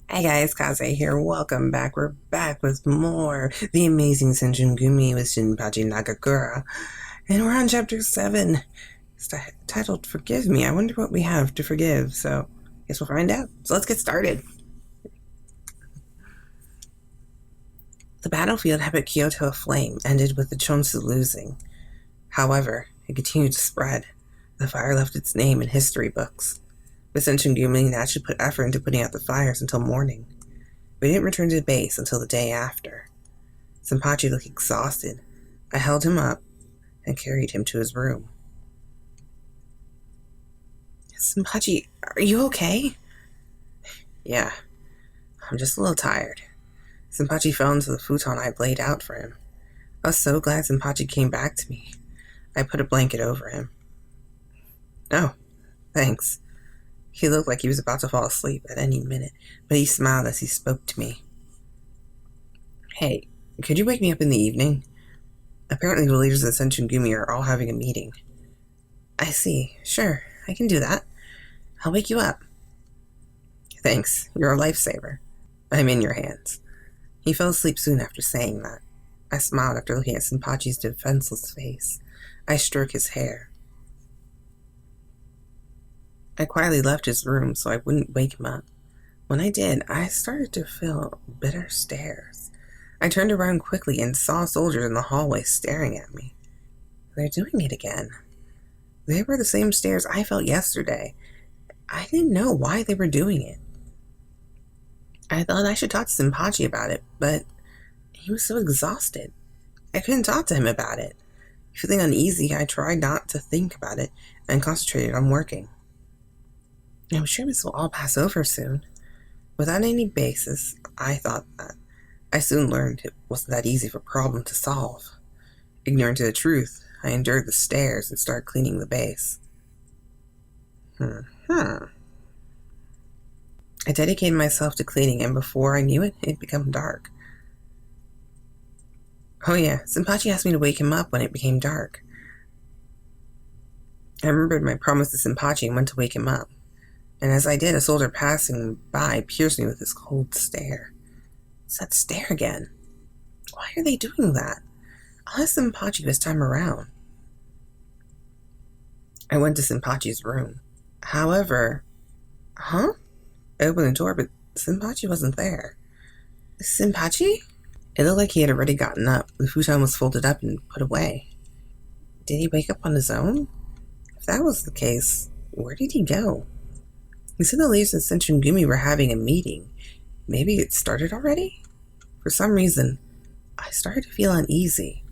Hey guys, Kaze here. Welcome back. We're back with more The Amazing Shinsengumi with Shinpachi Nagakura. And we're on chapter 7. It's titled Forgive Me. I wonder what we have to forgive, so I guess we'll find out. So let's get started. The battlefield had put Kyoto aflame, ended with the Chonsu losing. However, it continued to spread. The fire left its name in history books. But Shinsengumi naturally put effort into putting out the fires until morning. We didn't return to base until the day after. Shinpachi looked exhausted. I held him up and carried him to his room. Shinpachi, are you okay? Yeah, I'm just a little tired. Shinpachi fell into the futon I laid out for him. I was so glad Shinpachi came back to me. I put a blanket over him. Oh, thanks. He looked like he was about to fall asleep at any minute, but he smiled as he spoke to me. Hey, could you wake me up in the evening? Apparently the leaders of the Shinsengumi are all having a meeting. I see. Sure, I can do that. I'll wake you up. Thanks. You're a lifesaver. I'm in your hands. He fell asleep soon after saying that. I smiled after looking at Shinpachi's defenseless face. I stroked his hair. I quietly left his room so I wouldn't wake him up. When I did, I started to feel bitter stares. I turned around quickly and saw soldiers in the hallway staring at me. They're doing it again. They were the same stares I felt yesterday. I didn't know why they were doing it. I thought I should talk to Shinpachi about it, but he was so exhausted. I couldn't talk to him about it. Feeling uneasy, I tried not to think about it and concentrated on working. I'm sure this will all pass over soon. Without any basis, I thought that. I soon learned it wasn't that easy of a problem to solve. Ignorant to the truth, I endured the stares and started cleaning the base. I dedicated myself to cleaning, and before I knew it, it had become dark. Oh yeah, Shinpachi asked me to wake him up when it became dark. I remembered my promise to Shinpachi and went to wake him up. And as I did, a soldier passing by pierced me with his cold stare. It's that stare again. Why are they doing that? I'll ask Shinpachi this time around. I went to Shinpachi's room. However, I opened the door, but Shinpachi wasn't there. Shinpachi? It looked like he had already gotten up. The futon was folded up and put away. Did he wake up on his own? If that was the case, where did he go? He said the leaders of Shinsengumi were having a meeting. Maybe it started already? For some reason, I started to feel uneasy.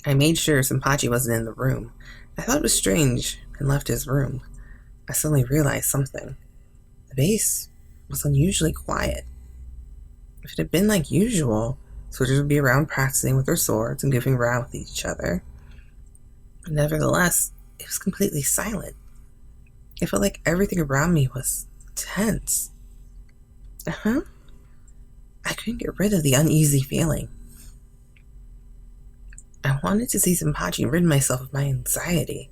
I made sure Shinpachi wasn't in the room. I thought it was strange and left his room. I suddenly realized something. The base was unusually quiet. If it had been like usual, soldiers would be around practicing with their swords and goofing around with each other. Nevertheless, it was completely silent. I felt like everything around me was tense. I couldn't get rid of the uneasy feeling. I wanted to see Shinpachi and rid myself of my anxiety.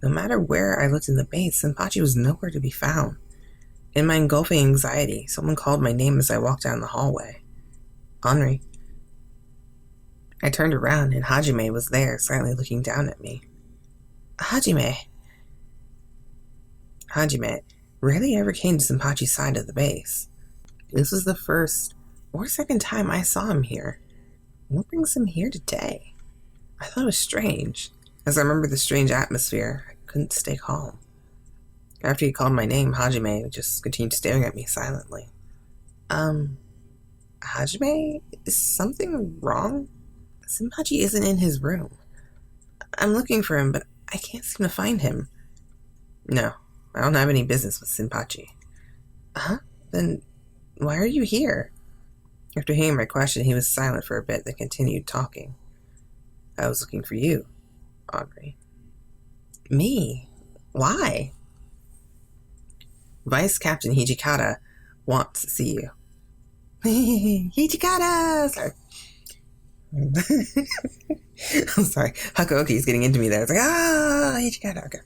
No matter where I looked in the base, Shinpachi was nowhere to be found. In my engulfing anxiety, someone called my name as I walked down the hallway. Henri. I turned around and Hajime was there, silently looking down at me. Hajime rarely ever came to Shinpachi's side of the base. This was the first or second time I saw him here. What brings him here today? I thought it was strange. As I remembered the strange atmosphere, I couldn't stay calm. After he called my name, Hajime just continued staring at me silently. Hajime? Is something wrong? Shinpachi isn't in his room. I'm looking for him, but I can't seem to find him. No, I don't have any business with Shinpachi. Then why are you here? After hearing my question, he was silent for a bit, then continued talking. I was looking for you, Henri. Me? Why? Vice Captain Hijikata wants to see you. Hijikata! Sorry. I'm sorry. Hakuoki is getting into me there. It's like, Hijikata. Okay.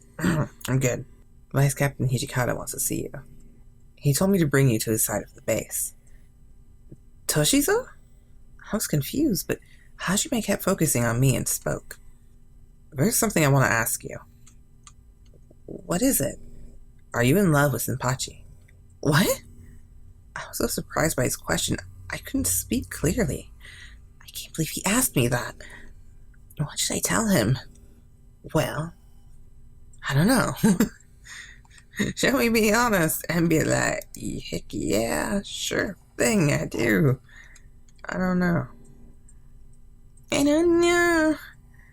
I'm good. Vice Captain Hijikata wants to see you. He told me to bring you to his side of the base. Toshizo? I was confused, but Hajime kept focusing on me and spoke. There's something I want to ask you. What is it? Are you in love with Shinpachi? What? I was so surprised by his question, I couldn't speak clearly. I can't believe he asked me that. What should I tell him? Well, I don't know. Shall we be honest and be like, heck yeah, sure thing, I do. I don't know. I don't know.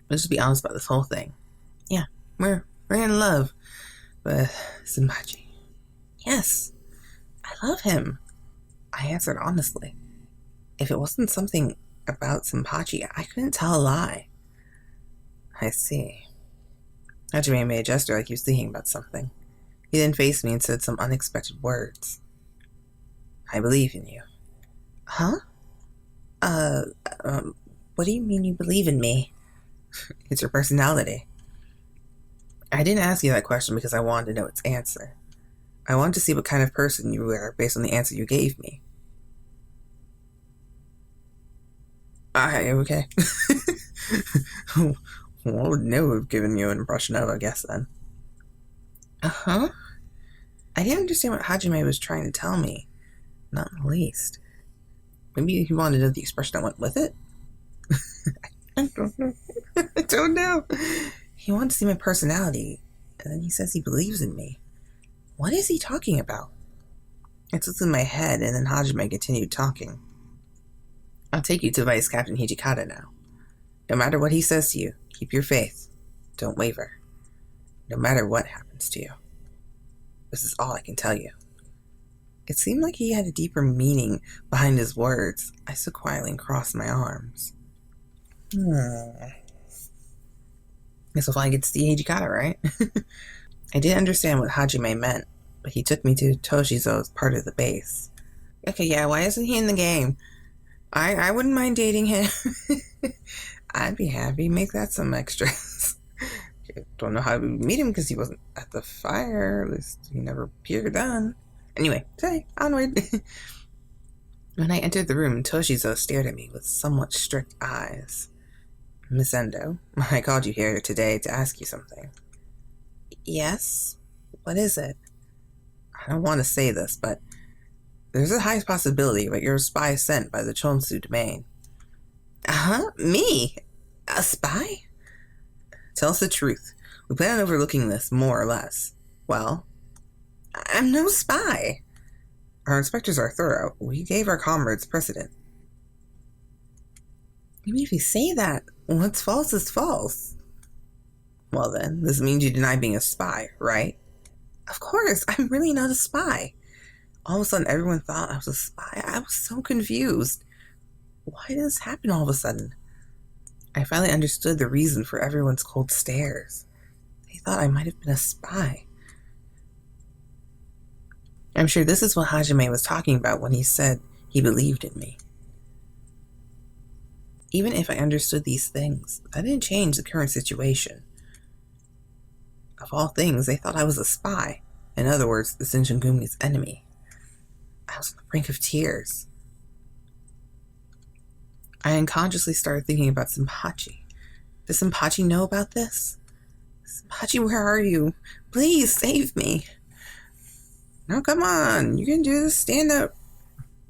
Let's just be honest about this whole thing. Yeah, we're in love with Shinpachi. Yes, I love him. I answered honestly. If it wasn't something about Shinpachi, I couldn't tell a lie. I see. Hajime made a gesture like he was thinking about something. He then faced me and said some unexpected words. I believe in you. Huh? What do you mean you believe in me? It's your personality. I didn't ask you that question because I wanted to know its answer. I wanted to see what kind of person you were based on the answer you gave me. Okay. What would no have given you an impression of, I guess, then? Uh-huh. I didn't understand what Hajime was trying to tell me. Not in the least. Maybe he wanted to know the expression that went with it? I don't know. I don't know. He wanted to see my personality, and then he says he believes in me. What is he talking about? It's what's in my head, and then Hajime continued talking. I'll take you to Vice Captain Hijikata now. No matter what he says to you, keep your faith. Don't waver. No matter what happens to you. This is all I can tell you. It seemed like he had a deeper meaning behind his words. I stood quietly and crossed my arms. Guess we'll finally get to see Hijikata, right? I didn't understand what Hajime meant, but he took me to Toshizo's part of the base. Okay, yeah, why isn't he in the game? I wouldn't mind dating him. I'd be happy. Make that some extras. Don't know how to meet him because he wasn't at the fire. At least he never appeared then. Anyway, say, onward. When I entered the room, Toshizo stared at me with somewhat strict eyes. Miss Endo, I called you here today to ask you something. Yes? What is it? I don't want to say this, but there's a high possibility that you're a spy sent by the Chonsu domain. Uh-huh? Me? A spy? Tell us the truth. We plan on overlooking this, more or less. Well, I'm no spy. Our inspectors are thorough. We gave our comrades precedent. Even if you say that, what's false is false. Well then, this means you deny being a spy, right? Of course, I'm really not a spy. All of a sudden, everyone thought I was a spy. I was so confused. Why did this happen all of a sudden? I finally understood the reason for everyone's cold stares. They thought I might have been a spy. I'm sure this is what Hajime was talking about when he said he believed in me. Even if I understood these things, that didn't change the current situation. Of all things, they thought I was a spy. In other words, the Shinsengumu's enemy. I was on the brink of tears. I unconsciously started thinking about Shinpachi. Does Shinpachi know about this? Shinpachi, where are you? Please save me. No, come on. You can do this. Stand up.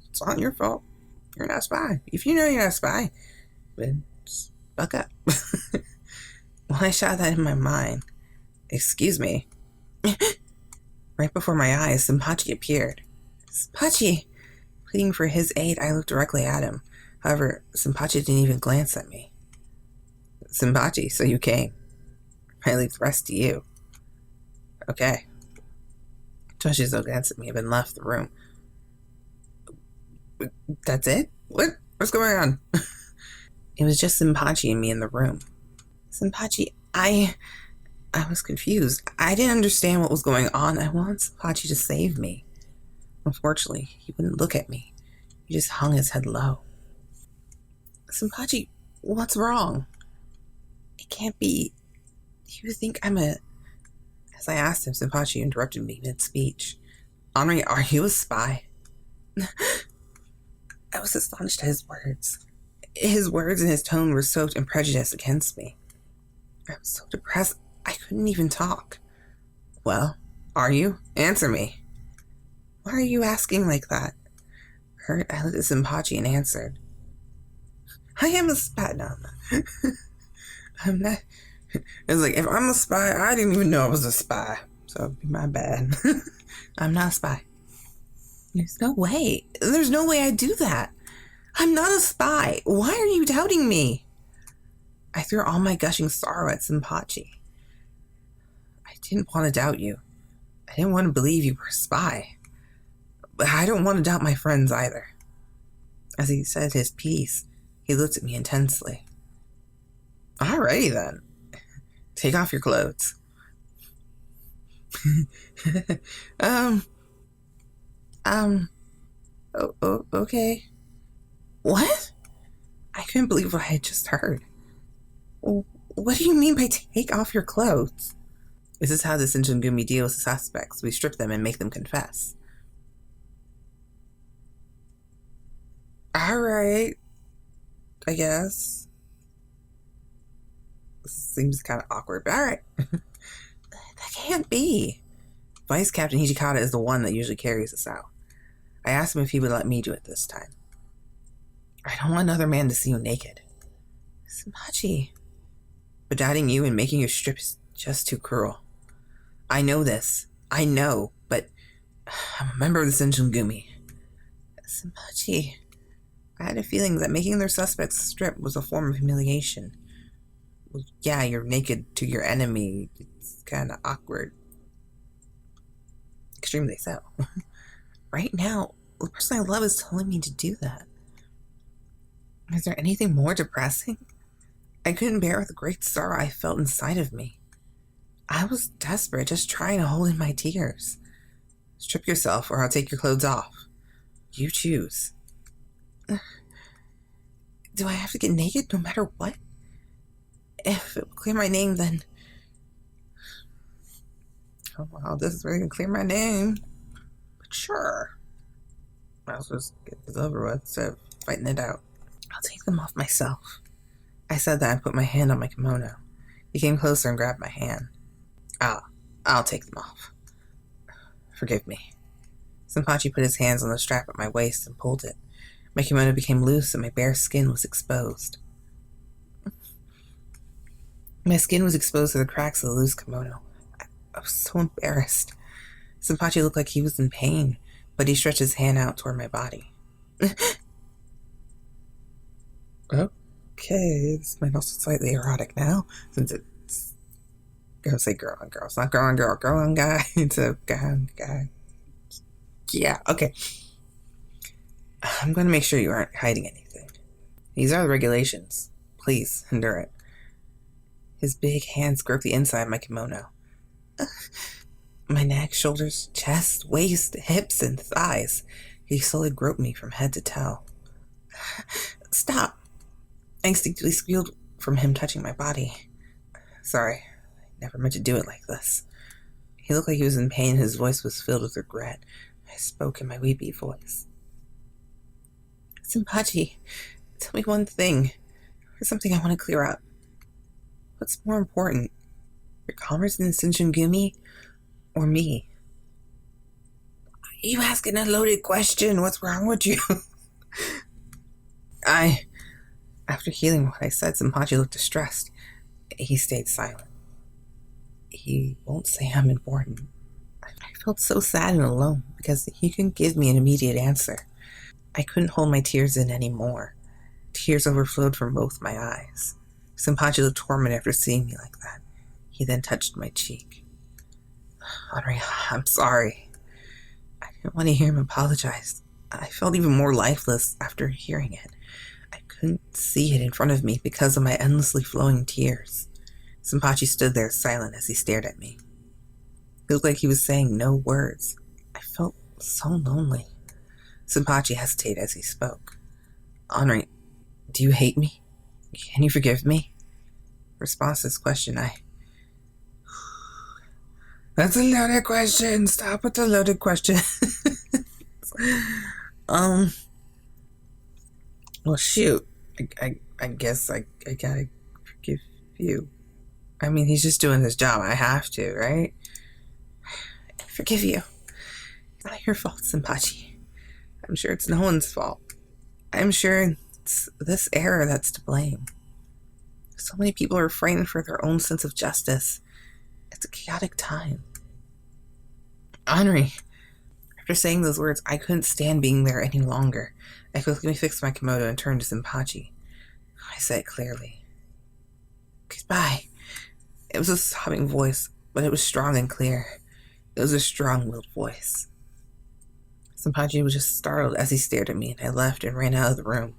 It's not your fault. You're not a spy. If you know you're not a spy, then just buck up. When I shot that in my mind, excuse me. Right before my eyes, Shinpachi appeared. Shinpachi! Pleading for his aid, I looked directly at him. However, Shinpachi didn't even glance at me. Shinpachi, so you came. I leave the rest to you. Okay. Toshizo glanced at me and then left the room. That's it? What's going on? It was just Shinpachi and me in the room. Shinpachi, I was confused. I didn't understand what was going on. I wanted Shinpachi to save me. Unfortunately, he wouldn't look at me. He just hung his head low. Shinpachi, what's wrong? It can't be. You think I'm a As I asked him, Shinpachi interrupted me mid-speech. Henri, are you a spy? I was astonished at his words. His words and his tone were soaked in prejudice against me. I was so depressed, I couldn't even talk. Well, are you? Answer me. Why are you asking like that? Hurt, I looked at Shinpachi and answered. I am a spy. No, I'm not. It's like, if I'm a spy, I didn't even know I was a spy. So it'd be my bad. I'm not a spy. There's no way. There's no way I'd do that. I'm not a spy. Why are you doubting me? I threw all my gushing sorrow at Shinpachi. I didn't want to doubt you. I didn't want to believe you were a spy. But I don't want to doubt my friends either. As he said his piece, he looked at me intensely. Alrighty then. Take off your clothes. Okay. What? I couldn't believe what I had just heard. What do you mean by take off your clothes? This is how the Shinsengumi deal with the suspects. We strip them and make them confess. Alright. I guess. This seems kind of awkward, but alright. That can't be. Vice Captain Hijikata is the one that usually carries us out. I asked him if he would let me do it this time. I don't want another man to see you naked. Shinpachi. But doubting you and making you strip is just too cruel. I know this. I know, but I'm a member of the Shinsengumi. Shinpachi. I had a feeling that making their suspects strip was a form of humiliation. Well, yeah, you're naked to your enemy. It's kind of awkward. Extremely so. Right now, the person I love is telling me to do that. Is there anything more depressing? I couldn't bear the great sorrow I felt inside of me. I was desperate, just trying to hold in my tears. Strip yourself, or I'll take your clothes off. You choose. Do I have to get naked no matter what? If it will clear my name, then... Oh, wow, this is really going to clear my name. But sure. I'll just get this over with instead of fighting it out. I'll take them off myself. I said that and put my hand on my kimono. He came closer and grabbed my hand. I'll take them off. Forgive me. Shinpachi put his hands on the strap at my waist and pulled it. My kimono became loose and my bare skin was exposed. My skin was exposed to the cracks of the loose kimono. I was so embarrassed. Shinpachi looked like he was in pain, but he stretched his hand out toward my body. Okay, this might also slightly erotic now, since it's... I'm gonna say girl on girl. It's not girl on girl. Girl on guy. It's a guy on guy. Yeah, okay. I'm gonna make sure you aren't hiding anything. These are the regulations. Please, endure it. His big hands groped the inside of my kimono. My neck, shoulders, chest, waist, hips, and thighs. He slowly groped me from head to toe. Stop! I instinctively squealed from him touching my body. Sorry, I never meant to do it like this. He looked like he was in pain and his voice was filled with regret. I spoke in my weepy voice. Shinpachi, tell me one thing. There's something I want to clear up. What's more important? Your comrades in the Shinsengumi or me? You asking a loaded question. What's wrong with you? After hearing what I said, Shinpachi looked distressed. He stayed silent. He won't say I'm important. I felt so sad and alone because he couldn't give me an immediate answer. I couldn't hold my tears in anymore. Tears overflowed from both my eyes. Shinpachi looked tormented after seeing me like that. He then touched my cheek. Henri, I'm sorry. I didn't want to hear him apologize. I felt even more lifeless after hearing it. I couldn't see it in front of me because of my endlessly flowing tears. Shinpachi stood there silent as he stared at me. It looked like he was saying no words. I felt so lonely. Shinpachi hesitated as he spoke. Henri, do you hate me? Can you forgive me? In response to this question, That's a loaded question. Stop with the loaded question. um. Well, shoot. I guess I gotta forgive you. I mean, he's just doing his job. I have to, right? I forgive you. It's not your fault, Shinpachi. I'm sure it's no one's fault. I'm sure it's this era that's to blame. So many people are frightened for their own sense of justice. It's a chaotic time. Henri, after saying those words, I couldn't stand being there any longer. I quickly fixed my kimono and turned to Shinpachi. I said clearly, "Goodbye." It was a sobbing voice, but it was strong and clear. It was a strong-willed voice. Shinpachi was just startled as he stared at me, and I left and ran out of the room.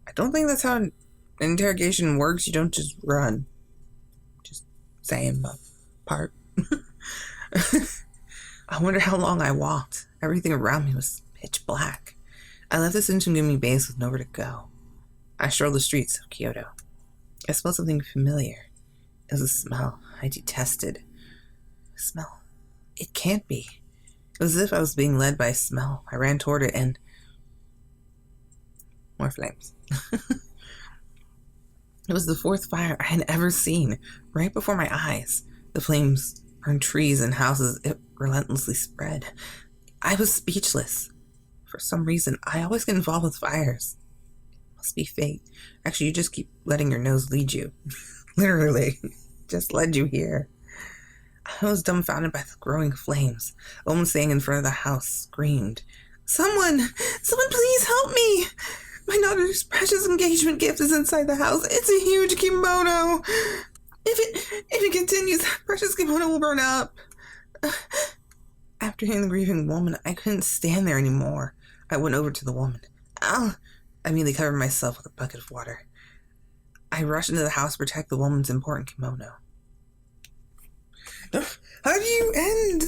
I don't think that's how an interrogation works. You don't just run. Just saying my part. I wonder how long I walked. Everything around me was pitch black. I left the Shinsengumi base with nowhere to go. I strolled the streets of Kyoto. I smelled something familiar. It was a smell I detested. A smell. It can't be. It was as if I was being led by a smell. I ran toward it and... more flames. It was the fourth fire I had ever seen, right before my eyes. The flames burned trees and houses. It relentlessly spread. I was speechless. For some reason, I always get involved with fires. It must be fate. Actually, you just keep letting your nose lead you. Literally. Just led you here. I was dumbfounded by the growing flames. A woman standing in front of the house screamed, Someone please help me! My daughter's precious engagement gift is inside the house. It's a huge kimono. If it continues, that precious kimono will burn up." After hearing the grieving woman, I couldn't stand there anymore. I went over to the woman. I immediately covered myself with a bucket of water. I rushed into the house to protect the woman's important kimono. How do you end?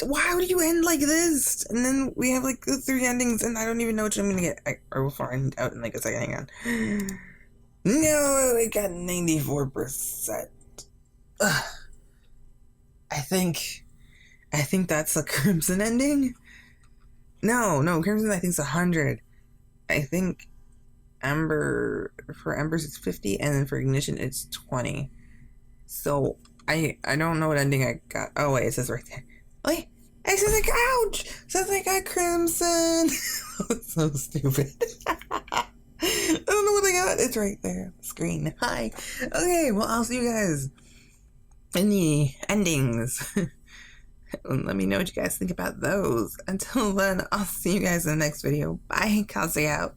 Why would you end like this? And then we have like the 3 endings, and I don't even know which I'm gonna get. I will find out in like a second. Hang on. No, I got 94%. I think that's a Crimson ending. No, Crimson I think is 100. I think for Embers it's 50, and then for Ignition it's 20. So I don't know what ending I got. Oh wait, it says right there. Wait, it says like ouch. It says I got Crimson. That's so stupid. I don't know what I got. It's right there on the screen. Hi. Okay, well I'll see you guys in the endings. Let me know what you guys think about those. Until then, I'll see you guys in the next video. Bye. Kaze out.